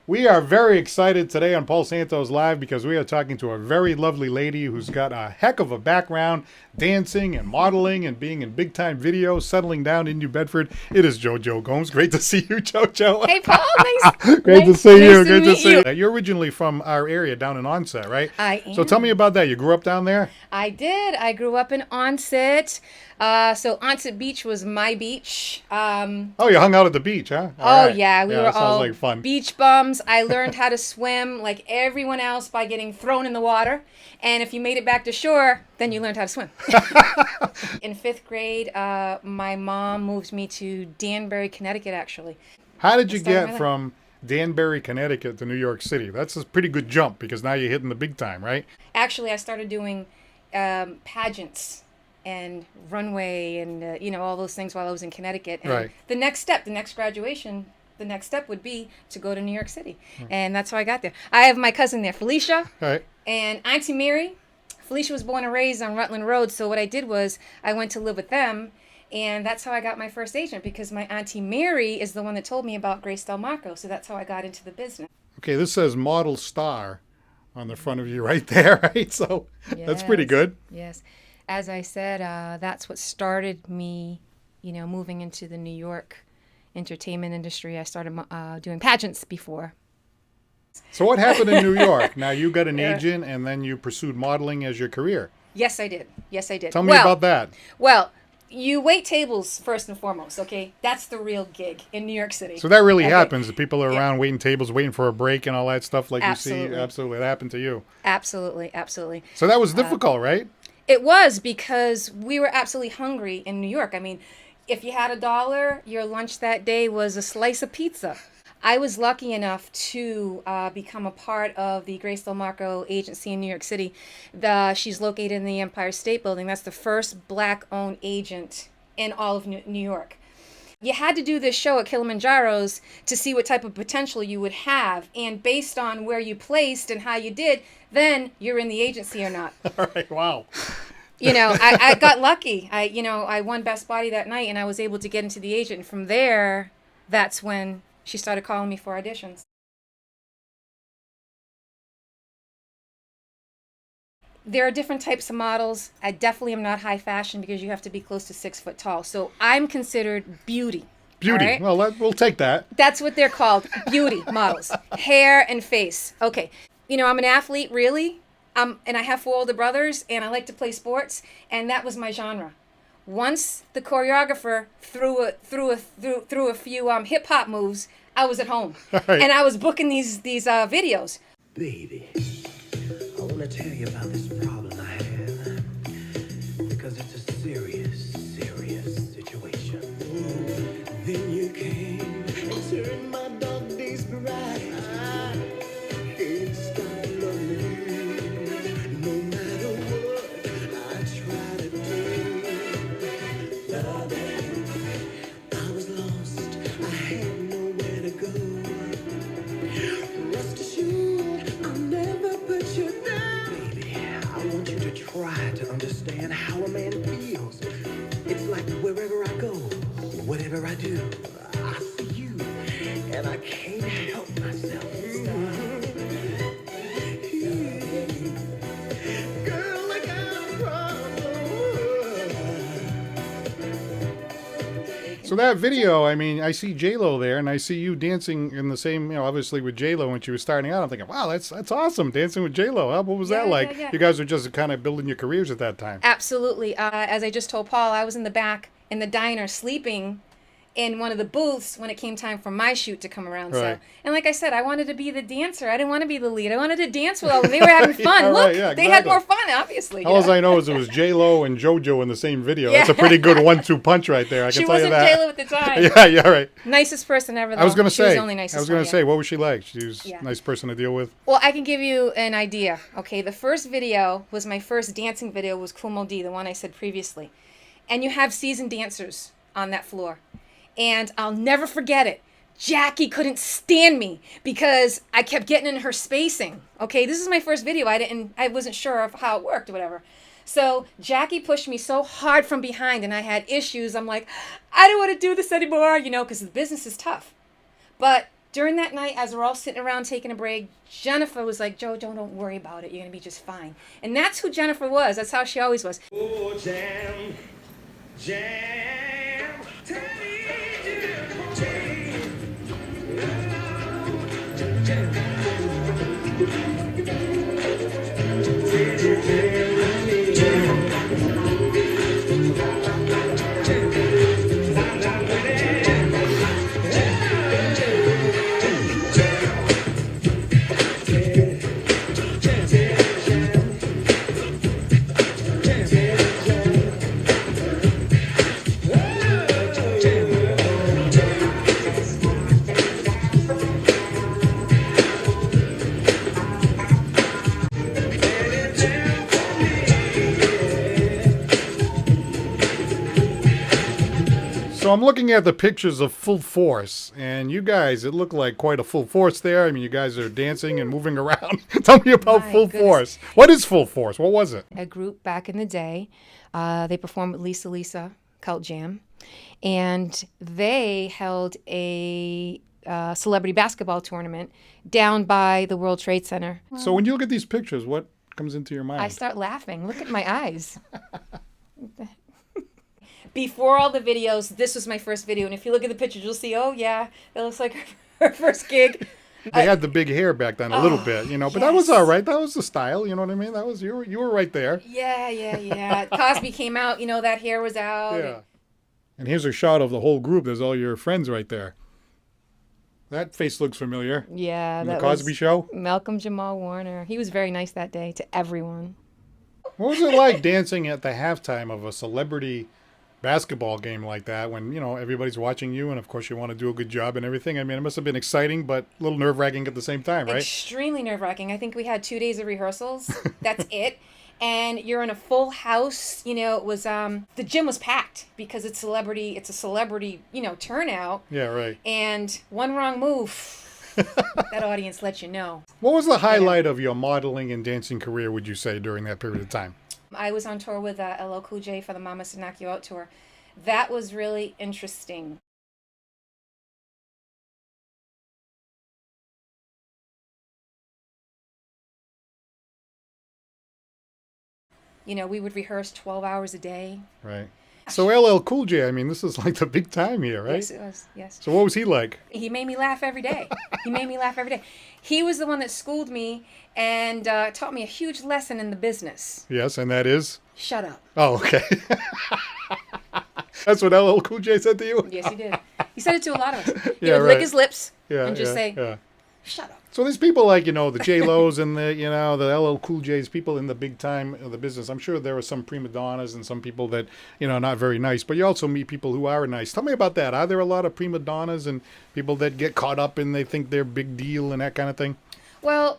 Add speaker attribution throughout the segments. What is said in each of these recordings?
Speaker 1: We are very excited today on Paul Santos Live because we are talking to a very lovely lady who's got a heck of a background dancing and modeling and being in big time videos, settling down in New Bedford. It is Jo Gomes. Great to see you, JoJo.
Speaker 2: Hey, Paul. Nice.
Speaker 1: Great to
Speaker 2: nice,
Speaker 1: see you.
Speaker 2: nice
Speaker 1: Great to
Speaker 2: meet
Speaker 1: see
Speaker 2: you.
Speaker 1: you. You're originally from our area down in Onset, right?
Speaker 2: I am.
Speaker 1: So tell me about that. You grew up down there?
Speaker 2: I did. I grew up in Onset. So Onset Beach was my beach.
Speaker 1: Oh, you hung out at the beach, huh?
Speaker 2: Oh,
Speaker 1: All right.
Speaker 2: yeah. We were
Speaker 1: that sounds
Speaker 2: all
Speaker 1: like fun.
Speaker 2: beach bums. I learned how to swim like everyone else by getting thrown in the water. And if you made it back to shore, then you learned how to swim. In fifth grade, my mom moved me to Danbury, Connecticut, actually.
Speaker 1: How did you
Speaker 2: Started my
Speaker 1: get
Speaker 2: life.
Speaker 1: from Danbury, Connecticut to New York City? That's a pretty good jump because now you're hitting the big time, right?
Speaker 2: Actually, I started doing pageants and runway and all those things while I was in Connecticut. And
Speaker 1: Right.
Speaker 2: the next step, the next graduation, the next step would be to go to New York City, and that's how I got there. I have my cousin there, Felicia,
Speaker 1: All right.
Speaker 2: and Auntie Mary. Felicia was born and raised on Rutland Road, so what I did was I went to live with them, and that's how I got my first agent, because my Auntie Mary is the one that told me about Grace Del Marco, so that's how I got into the business.
Speaker 1: Okay, this says model star on the front of you right there, right? So that's pretty
Speaker 2: Yes.
Speaker 1: good.
Speaker 2: Yes. As I said, that's what started me, moving into the New York entertainment industry. I started doing pageants before.
Speaker 1: So what happened in New York? Now you got an
Speaker 2: Yeah.
Speaker 1: agent and then you pursued modeling as your career.
Speaker 2: Yes, I did. Yes, I did.
Speaker 1: Tell me about that.
Speaker 2: Well, you wait tables first and foremost, okay? That's the real gig in New York City.
Speaker 1: So that really
Speaker 2: Okay.
Speaker 1: happens. The people are
Speaker 2: Yeah.
Speaker 1: around waiting tables, waiting for a break and all that stuff like you see.
Speaker 2: Absolutely.
Speaker 1: Absolutely. That happened to you.
Speaker 2: Absolutely, absolutely.
Speaker 1: So that was difficult, right?
Speaker 2: It was, because we were absolutely hungry in New York. I mean, if you had $1, your lunch that day was a slice of pizza. I was lucky enough to become a part of the Grace Del Marco agency in New York City. She's located in the Empire State Building. That's the first black-owned agent in all of New York. You had to do this show at Kilimanjaro's to see what type of potential you would have. And based on where you placed and how you did, then you're in the agency or not.
Speaker 1: All right. Wow.
Speaker 2: I got lucky. I won Best Body that night, and I was able to get into the agent. And from there, that's when she started calling me for auditions. There are different types of models. I definitely am not high fashion because you have to be close to 6 foot tall. So I'm considered beauty.
Speaker 1: Beauty.
Speaker 2: all right?
Speaker 1: Well, we'll take that.
Speaker 2: That's what they're called, beauty models. Hair and face. Okay. I'm an athlete, really. And I have 4 older brothers, and I like to play sports, and that was my genre. Once the choreographer threw a few hip hop moves, I was at home,
Speaker 1: Right.
Speaker 2: and I was booking these videos.
Speaker 3: Baby, I want to tell you about this problem I have, because it's a serious, serious situation. Then you came and turned my dark days bright. I can't stop loving you, no matter what I try to do. Loving, I was lost, I had nowhere to go. Rest assured, I'll never put you down. Baby, I want you to try to understand how a man feels. It's like wherever I go, whatever I do, I see you, and I can't help myself. Girl, I got a problem.
Speaker 1: So that video, I mean, I see J-Lo there, and I see you dancing in the same, obviously with J-Lo when she was starting out. I'm thinking, wow, that's awesome, dancing with J-Lo. Huh? What was that
Speaker 2: Yeah,
Speaker 1: like?
Speaker 2: yeah.
Speaker 1: You guys were just kind of building your careers at that time.
Speaker 2: Absolutely. As I just told Paul, I was in the back in the diner sleeping in one of the booths when it came time for my shoot to come around. So,
Speaker 1: Right.
Speaker 2: and like I said, I wanted to be the dancer. I didn't want to be the lead. I wanted to dance with all of them. They were having fun.
Speaker 1: Yeah,
Speaker 2: Look,
Speaker 1: right, yeah,
Speaker 2: they had
Speaker 1: exactly.
Speaker 2: more fun, obviously.
Speaker 1: All I know is it was J-Lo and JoJo in the same video.
Speaker 2: Yeah.
Speaker 1: That's a pretty good 1-2 punch right there. I can
Speaker 2: She
Speaker 1: tell you
Speaker 2: wasn't
Speaker 1: that.
Speaker 2: J-Lo at the time.
Speaker 1: Yeah, right.
Speaker 2: Nicest person ever, though.
Speaker 1: I was gonna
Speaker 2: She was
Speaker 1: say.
Speaker 2: the only nicest
Speaker 1: I was gonna
Speaker 2: one, yeah.
Speaker 1: say, what was she like? She was
Speaker 2: Yeah.
Speaker 1: a nice person to deal with.
Speaker 2: Well, I can give you an idea. Okay, the first video was my first dancing video was Kumo D, the one I said previously. And you have seasoned dancers on that floor. And I'll never forget it. Jackie couldn't stand me because I kept getting in her spacing. Okay, this is my first video. I wasn't sure of how it worked or whatever. So Jackie pushed me so hard from behind and I had issues. I'm like, I don't want to do this anymore, because the business is tough. But During that night, as we're all sitting around taking a break, Jennifer was like, "Jo, don't worry about it. You're going to be just fine." And that's who Jennifer was. That's how she always was.
Speaker 3: Oh, jam, jam, jam,
Speaker 1: So I'm looking at the pictures of Full Force, and you guys, it looked like quite a full force there. I mean, you guys are dancing and moving around. Tell me about
Speaker 2: My
Speaker 1: Full
Speaker 2: goodness.
Speaker 1: Force. What is Full Force? What was it?
Speaker 2: A group back in the day. They performed with Lisa Cult Jam, and they held a celebrity basketball tournament down by the World Trade Center.
Speaker 1: So when you look at these pictures, what comes into your mind?
Speaker 2: I start laughing. Look at my eyes. Before all the videos, this was my first video, and if you look at the pictures, you'll see, oh yeah, that looks like her first gig.
Speaker 1: They had the big hair back then a little bit, you know, but that was
Speaker 2: yes.
Speaker 1: all right. That was the style, you know what I mean? That was you were right there.
Speaker 2: Yeah. Cosby came out, that hair was out.
Speaker 1: Yeah. And here's a shot of the whole group. There's all your friends right there. That face looks familiar.
Speaker 2: Yeah,
Speaker 1: From the
Speaker 2: that
Speaker 1: Cosby
Speaker 2: was
Speaker 1: Show.
Speaker 2: Malcolm Jamal Warner. He was very nice that day to everyone.
Speaker 1: What was it like dancing at the halftime of a celebrity basketball game like that when, everybody's watching you and of course you want to do a good job and everything? I mean, it must have been exciting, but a little nerve-wracking at the same time, right?
Speaker 2: Extremely nerve-wracking. I think we had 2 days of rehearsals. That's it. And you're in a full house. It was the gym was packed because it's a celebrity, turnout.
Speaker 1: Yeah, right.
Speaker 2: And one wrong move, that audience lets you know.
Speaker 1: What was the highlight of your modeling and dancing career, would you say, during that period of time?
Speaker 2: I was on tour with LL Cool J for the Mama Said Knock You Out tour. That was really interesting. We would rehearse 12 hours a day.
Speaker 1: Right. So LL Cool J, I mean, this is like the big time here, right?
Speaker 2: Yes, it was. Yes.
Speaker 1: So what was he like?
Speaker 2: He made me laugh every day. He was the one that schooled me and taught me a huge lesson in the business.
Speaker 1: Yes, and that is?
Speaker 2: Shut up.
Speaker 1: Oh, okay. That's what LL Cool J said to you?
Speaker 2: Yes, he did. He said it to a lot of us. He
Speaker 1: Yeah,
Speaker 2: would
Speaker 1: right.
Speaker 2: lick his lips
Speaker 1: Yeah,
Speaker 2: and just say,
Speaker 1: yeah.
Speaker 2: shut up.
Speaker 1: So these people like, the J-Los and the LL Cool J's, people in the big time of the business. I'm sure there are some prima donnas and some people that, not very nice. But you also meet people who are nice. Tell me about that. Are there a lot of prima donnas and people that get caught up and they think they're big deal and that kind of thing?
Speaker 2: Well,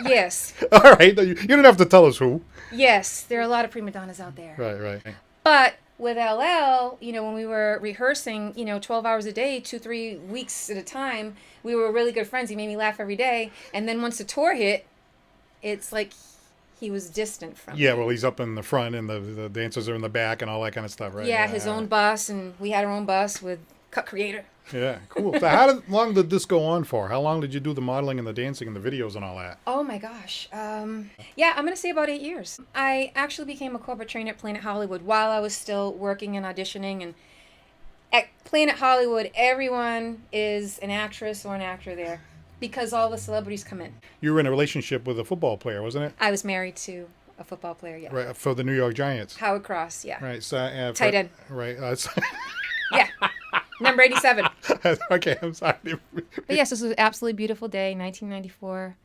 Speaker 2: yes.
Speaker 1: All right. You don't have to tell us who.
Speaker 2: Yes, there are a lot of prima donnas out there.
Speaker 1: Right.
Speaker 2: But with LL, when we were rehearsing, 12 hours a day, 2-3 weeks at a time, we were really good friends. He made me laugh every day. And then once the tour hit, it's like he was distant from
Speaker 1: Yeah,
Speaker 2: me.
Speaker 1: well, he's up in the front and the dancers are in the back and all that kind of stuff, right?
Speaker 2: Yeah, his own bus, and we had our own bus with Cut Creator.
Speaker 1: Yeah, cool. So how long did this go on for? How long did you do the modeling and the dancing and the videos and all that?
Speaker 2: Oh my gosh. Yeah, I'm going to say about 8 years. I actually became a corporate trainer at Planet Hollywood while I was still working and auditioning. And at Planet Hollywood, everyone is an actress or an actor there because all the celebrities come in.
Speaker 1: You were in a relationship with a football player, wasn't it?
Speaker 2: I was married to a football player, yeah.
Speaker 1: Right, for the New York Giants.
Speaker 2: Howard Cross, yeah.
Speaker 1: Right, so
Speaker 2: Tight end.
Speaker 1: Right.
Speaker 2: Yeah. Number 87.
Speaker 1: Okay, I'm sorry.
Speaker 2: But yes, this was an absolutely beautiful day, 1994.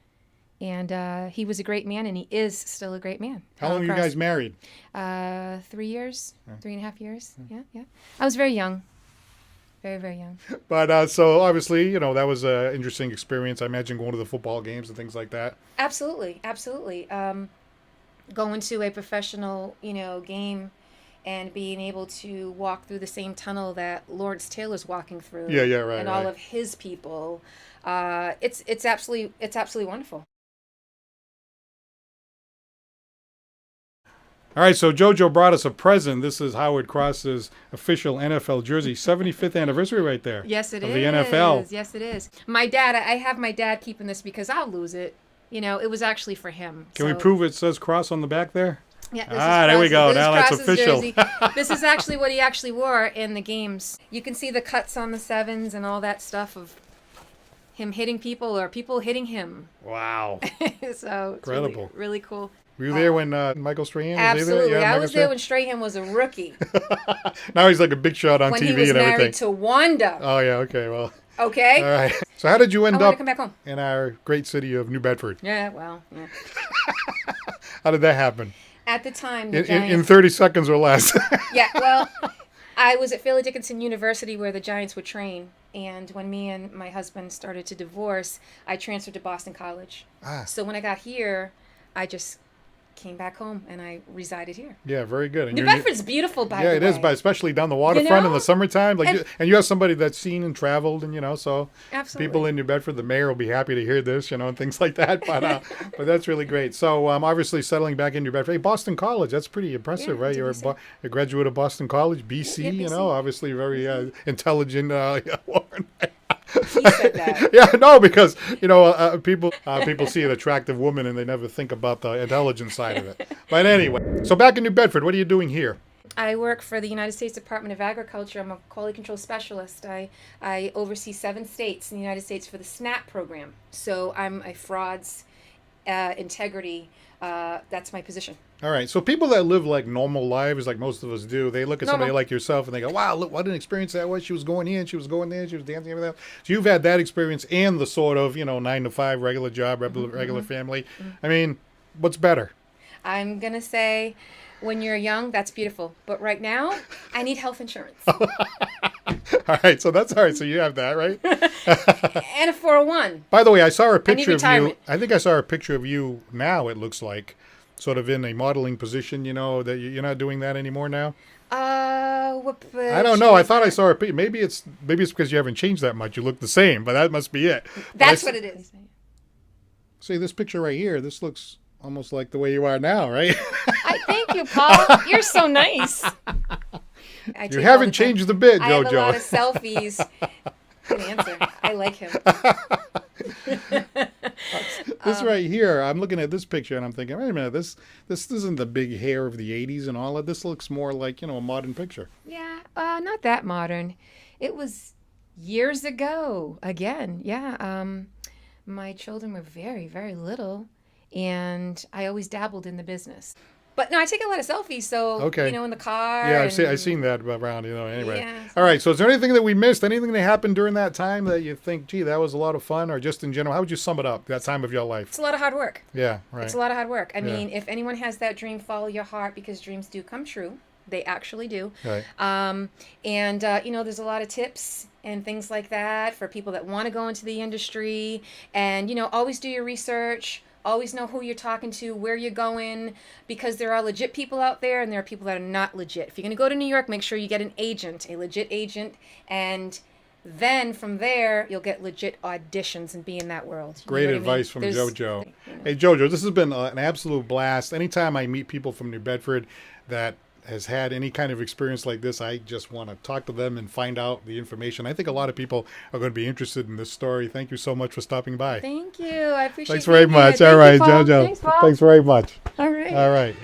Speaker 2: And he was a great man, and he is still a great man.
Speaker 1: How long were you guys married?
Speaker 2: 3 years, 3.5 years. Yeah. I was very young. Very, very young.
Speaker 1: But so obviously, that was an interesting experience. I imagine going to the football games and things like that.
Speaker 2: Absolutely. Going to a professional, game and being able to walk through the same tunnel that Lawrence Taylor's walking through.
Speaker 1: Yeah, right.
Speaker 2: And all of his people. It's absolutely wonderful.
Speaker 1: All right, so JoJo brought us a present. This is Howard Cross's official NFL jersey, 75th anniversary right there.
Speaker 2: Yes, it
Speaker 1: of
Speaker 2: is.
Speaker 1: the NFL.
Speaker 2: Yes, it is. My dad, I have my dad keeping this because I'll lose it. You know, it was actually for him.
Speaker 1: Can we prove it says Cross on the back there?
Speaker 2: Yeah,
Speaker 1: there we go. Now that's
Speaker 2: Cross's
Speaker 1: official.
Speaker 2: Jersey. This is actually what he actually wore in the games. You can see the cuts on the sevens and all that stuff of him hitting people or people hitting him.
Speaker 1: Wow.
Speaker 2: So it's
Speaker 1: Incredible.
Speaker 2: really, really cool.
Speaker 1: Were you there when Michael Strahan was
Speaker 2: Absolutely.
Speaker 1: there? Yeah,
Speaker 2: I
Speaker 1: Michael
Speaker 2: was there when Strahan was a rookie.
Speaker 1: Now he's like a big shot on
Speaker 2: when
Speaker 1: TV
Speaker 2: he was
Speaker 1: and everything.
Speaker 2: married to Wanda.
Speaker 1: Oh, yeah. Okay. Well.
Speaker 2: Okay?
Speaker 1: All right. So how did you end
Speaker 2: I want
Speaker 1: up
Speaker 2: to come back home.
Speaker 1: in our great city of New Bedford?
Speaker 2: Yeah, well, yeah.
Speaker 1: How did that happen?
Speaker 2: At the time, the
Speaker 1: In
Speaker 2: Giants...
Speaker 1: 30 seconds or less.
Speaker 2: Yeah, well, I was at Fairleigh Dickinson University where the Giants would train. And when me and my husband started to divorce, I transferred to Boston College. So when I got here, I just came back home and I resided here.
Speaker 1: Yeah, very good. And
Speaker 2: New Bedford's beautiful, by the way.
Speaker 1: Yeah, it is, but especially down the waterfront in the summertime. Like, and you have somebody that's seen and traveled, and so
Speaker 2: absolutely.
Speaker 1: People in New Bedford, the mayor will be happy to hear this, and things like that. But that's really great. So obviously settling back in New Bedford. Hey, Boston College, that's pretty impressive, right? You're a graduate of Boston College, BC.
Speaker 2: Yeah, BC.
Speaker 1: Obviously very intelligent woman.
Speaker 2: He said that.
Speaker 1: Yeah, no, because people see an attractive woman and they never think about the intelligence side of it. But anyway, so back in New Bedford, what are you doing here?
Speaker 2: I work for the United States Department of Agriculture. I'm a quality control specialist. I oversee 7 states in the United States for the SNAP program. So I'm a frauds, integrity. That's my position.
Speaker 1: All right. So people that live like normal lives, like most of us do, they look at somebody like yourself and they go, wow, look what an experience that was. She was going here and she was going there. She was dancing, everything else. So you've had that experience and the sort of, 9 to 5 regular job, regular family. I mean, what's better?
Speaker 2: I'm going to say when you're young, that's beautiful. But right now, I need health insurance.
Speaker 1: All right. So that's all right. So you have that, right?
Speaker 2: And a 401.
Speaker 1: By the way, I saw a picture of
Speaker 2: retirement.
Speaker 1: you. I think I saw a picture of you now, it looks like. Sort of in a modeling position, that you're not doing that anymore now?
Speaker 2: What
Speaker 1: I don't know. I thought I saw a picture. Maybe it's because you haven't changed that much. You look the same, but that must be it.
Speaker 2: That's what it is.
Speaker 1: See, this picture right here, this looks almost like the way you are now, right?
Speaker 2: I thank you, Paul. You're so nice.
Speaker 1: You haven't changed a bit, JoJo.
Speaker 2: I have a lot of selfies. Good answer. I like him.
Speaker 1: This right here, I'm looking at this picture and I'm thinking, wait a minute, this isn't the big hair of the 80s and all that. This looks more like, a modern picture.
Speaker 2: Yeah, not that modern. It was years ago. Again, yeah. My children were very, very little, and I always dabbled in the business. But no, I take a lot of selfies, so, in the car.
Speaker 1: Yeah, I've seen that around, anyway.
Speaker 2: Yeah.
Speaker 1: All right, so is there anything that we missed, anything that happened during that time that you think, gee, that was a lot of fun, or just in general, how would you sum it up, that time of your life?
Speaker 2: It's a lot of hard work.
Speaker 1: Yeah, right.
Speaker 2: It's a lot of hard work. I mean, if anyone has that dream, follow your heart, because dreams do come true. They actually do.
Speaker 1: Right.
Speaker 2: There's a lot of tips and things like that for people that want to go into the industry. And, always do your research. Always know who you're talking to, where you're going, because there are legit people out there and there are people that are not legit. If you're going to go to New York, make sure you get an agent, a legit agent, and then from there, you'll get legit auditions and be in that world.
Speaker 1: Great advice from JoJo. Hey, JoJo, this has been an absolute blast. Anytime I meet people from New Bedford that has had any kind of experience like this, I just want to talk to them and find out the information. I think a lot of people are going to be interested in this story. Thank you so much for stopping by.
Speaker 2: Thank you. I appreciate it.
Speaker 1: Thanks very much. All right, JoJo. Thanks very much.
Speaker 2: All right.
Speaker 1: All right.